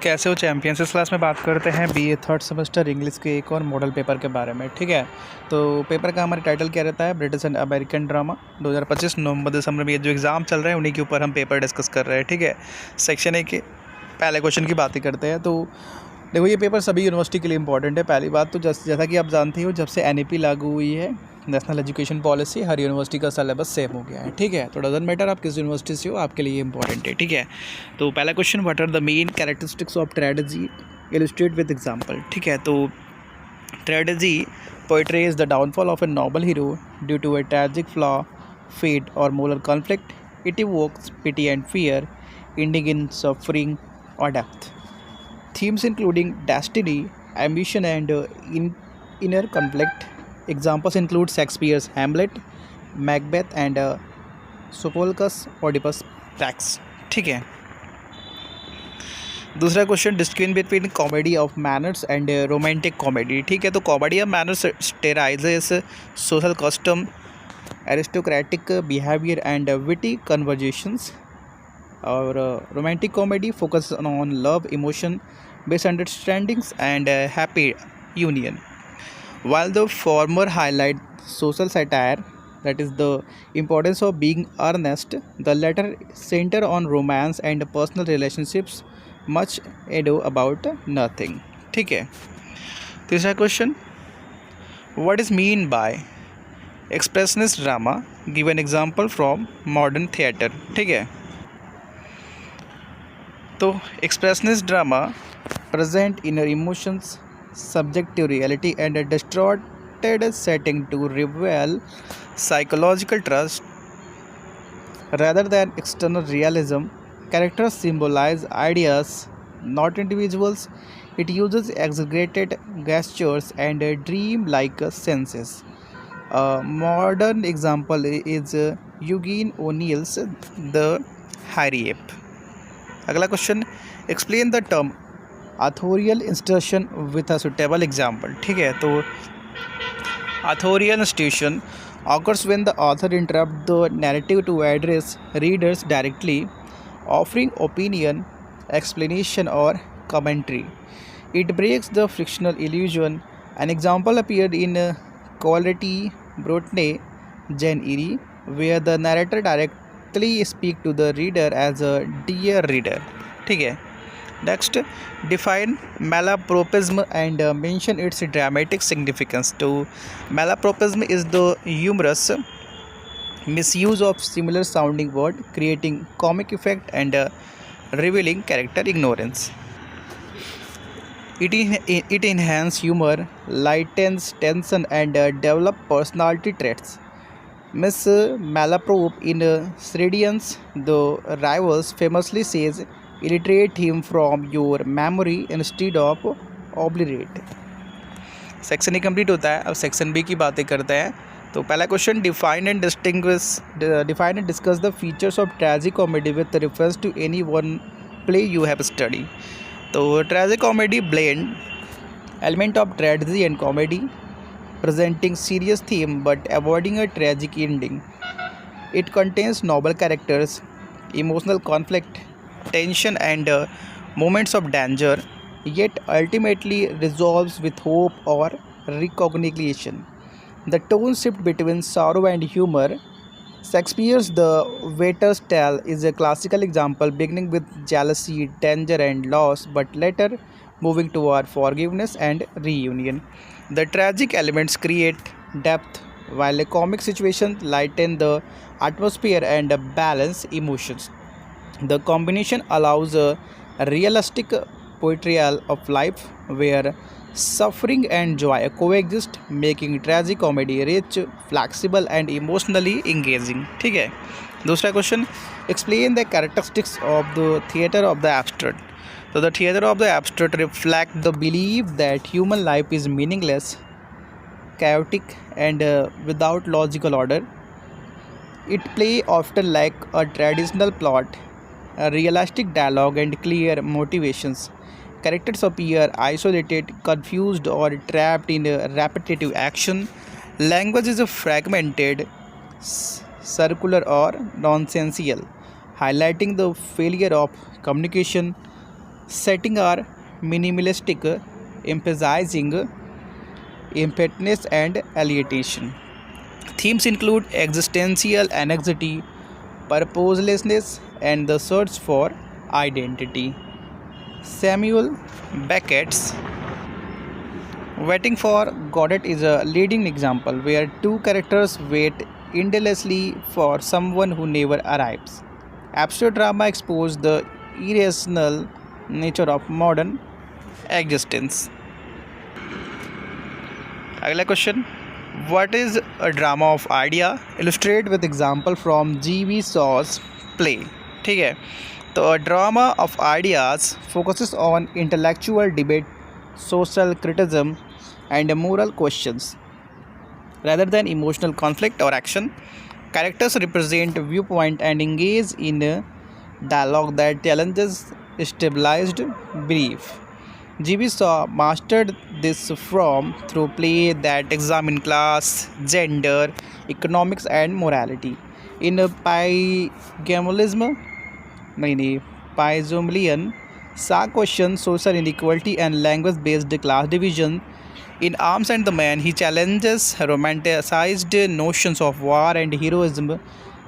कैसे हो चैम्पियंस। इस क्लास में बात करते हैं बीए थर्ड सेमेस्टर इंग्लिश के एक और मॉडल पेपर के बारे में। ठीक है, तो पेपर का हमारा टाइटल क्या रहता है? ब्रिटिश एंड अमेरिकन ड्रामा 2025 नवंबर दिसंबर में ये जो एग्ज़ाम चल रहे हैं उन्हीं के ऊपर हम पेपर डिस्कस कर रहे हैं। ठीक है, सेक्शन ए के पहले क्वेश्चन की बात ही करते हैं। तो देखो, ये पेपर सभी यूनिवर्सिटी के लिए इंपॉर्टेंट है। पहली बात तो जैसा कि आप जानते हो, जब से एनईपी लागू हुई है, नेशनल एजुकेशन पॉलिसी, हर यूनिवर्सिटी का सिलेबस सेम हो गया है। ठीक है, तो डजंट मैटर आप किस यूनिवर्सिटी से हो, आपके लिए इंपॉर्टेंट है। ठीक है, तो पहला question, what are the main characteristics of tragedy, illustrate with example. ठीक है, तो tragedy portrays the downfall of a noble hero due to a tragic flaw, fate, or moral conflict. It evokes pity and fear, ending in suffering or death. Themes including destiny, ambition, and inner conflict. Examples include Shakespeare's Hamlet, Macbeth, and Sophocles' Oedipus Rex. ठीक है, दूसरा question, distinguish between comedy of manners and romantic comedy. ठीक है, तो comedy of manners satirises social custom, aristocratic behaviour and witty conversations, और romantic comedy focus on love, emotion, misunderstandings and happy union, while the former highlight social satire, that is the importance of being earnest. The latter center on romance and personal relationships, much ado about nothing. ठीक है, तीसरा question, what is mean by expressionist drama? Give an example from modern theater. ठीक है, तो expressionist drama present inner emotions, subjective reality, and a distorted setting to reveal psychological trust rather than external realism. Characters symbolize ideas, not individuals. It uses exaggerated gestures and dream-like senses. A modern example is Eugene O'Neill's The Hairy Ape. अगला question, explain the term authorial institution with a suitable example. ठीक है, तो authorial institution occurs when the author interrupts the narrative to address readers directly, offering opinion, explanation, or commentary. It breaks the frictional illusion. An example appeared in Quality Brotne, Jane Eyre, where the narrator directly speaks to the reader as a dear reader. ठीक है, next, define malapropism and mention its dramatic significance. So malapropism is the humorous misuse of similar sounding word, creating comic effect and revealing character ignorance. It enhances humor, lightens tension, and develop personality traits. Miss Malaprop in Sredians, the Rivals, famously says, illiterate him from your memory instead of obliterate. Section he complete होता है। अब section B की बातें करते हैं। तो पहला question, define and discuss the features of tragic comedy with reference to any one play you have study. तो tragic comedy blend element of tragedy and comedy, presenting serious theme but avoiding a tragic ending. It contains noble characters, emotional conflict, tension, and moments of danger, yet ultimately resolves with hope or recognition. The tone shift between sorrow and humor. Shakespeare's The Waiter's Tale is a classical example, beginning with jealousy, danger, and loss, but later moving toward forgiveness and reunion. The tragic elements create depth, while a comic situation lighten the atmosphere and balance emotions. The combination allows a realistic portrayal of life where suffering and joy coexist, making tragic comedy rich, flexible, and emotionally engaging. ठीक है, दूसरा question, explain the characteristics of the theatre of the abstract. So the theatre of the abstract reflect the belief that human life is meaningless, chaotic, and without logical order. It play often like a traditional plot, a realistic dialogue, and clear motivations. Characters appear isolated, confused, or trapped in a repetitive action. Language is fragmented, circular, or nonsensical, highlighting the failure of communication. setting are minimalistic, emphasizing impotence and alienation. Themes include existential anxiety, purposelessness, and the search for identity. Samuel Beckett's Waiting for Godot is a leading example where two characters wait endlessly for someone who never arrives. Abstract drama exposes the irrational nature of modern existence. अगला question, what is a drama of idea, illustrate with example from G.V.. Shows play. ठीक है, तो a drama of ideas focuses on intellectual debate, social criticism and moral questions rather than emotional conflict or action. Characters represent viewpoint and engage in a dialogue that challenges stabilized belief. G.B. Shaw mastered this from through play that examine class, gender, economics, and morality. In Pygmalion, Shaw questions social inequality and language-based class division. In Arms and the Man, he challenges romanticized notions of war and heroism.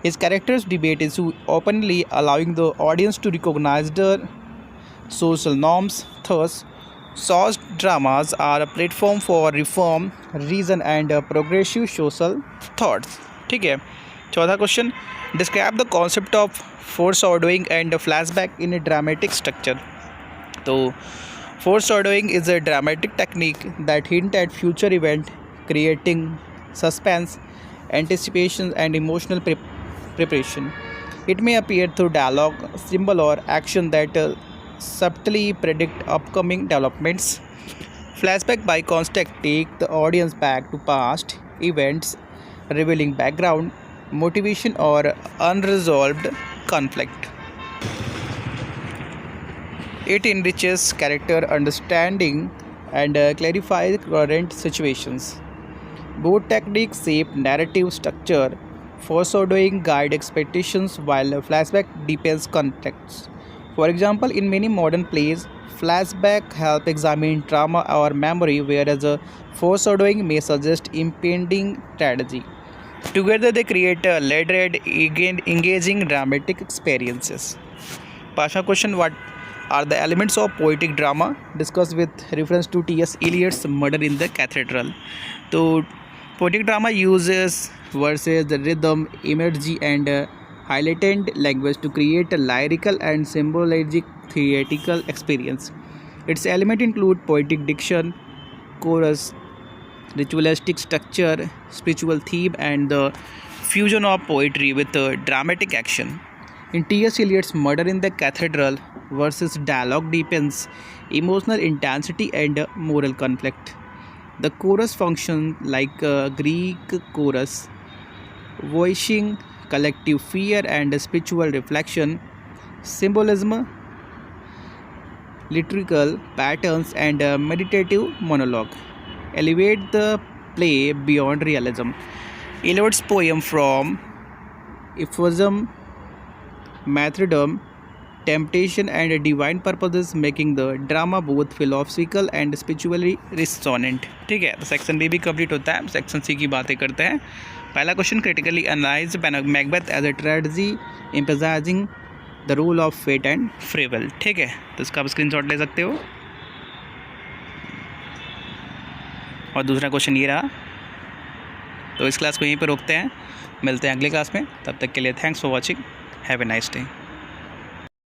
His characters debate issues openly, allowing the audience to recognize the social norms. Thus, Shaw's dramas are a platform for reform, reason, and progressive social thoughts. ठीक है, चौथा question, describe the concept of foreshadowing and flashback in a dramatic structure. तो foreshadowing is a dramatic technique that hints at future event, creating suspense, anticipation, and emotional preparation. It may appear through dialogue, symbol, or action that subtly predict upcoming developments. Flashback, by contrast, take the audience back to past events, revealing background, motivation, or unresolved conflict. It enriches character understanding and clarifies current situations. Both techniques shape narrative structure. Foreshadowing guide expectations while flashback deepens context. For example, in many modern plays, flashback help examine trauma or memory, whereas foreshadowing may suggest impending tragedy. Together, they create a layered, engaging dramatic experiences. Pasha question, what are the elements of poetic drama? Discussed with reference to T.S. Eliot's Murder in the Cathedral. So, poetic drama uses verses, the rhythm, imagery, and highlighted language to create a lyrical and symbolic theatrical experience. Its elements include poetic diction, chorus, ritualistic structure, spiritual theme, and the fusion of poetry with dramatic action. In T.S. Eliot's Murder in the Cathedral, versus dialogue deepens emotional intensity and moral conflict. The chorus functions like a Greek chorus, voicing collective fear and spiritual reflection. Symbolism, liturgical patterns, and meditative monologue elevate the play beyond realism. Eliot's poem from Euphuism, martyrdom, temptation, and divine purposes, making the drama both philosophical and spiritually resonant. ठीक है, तो section B भी complete होता है. Section C की बातें करते हैं. पहला question, critically analyse Macbeth as a tragedy emphasising the role of fate and free will. ठीक है, तो इसका आप स्क्रीनशॉट ले सकते हो. और दूसरा क्वेश्चन ये रहा. तो इस क्लास को यहीं पर रोकते हैं, मिलते हैं अगले क्लास में. तब तक के लिए thanks for watching. Have a nice day.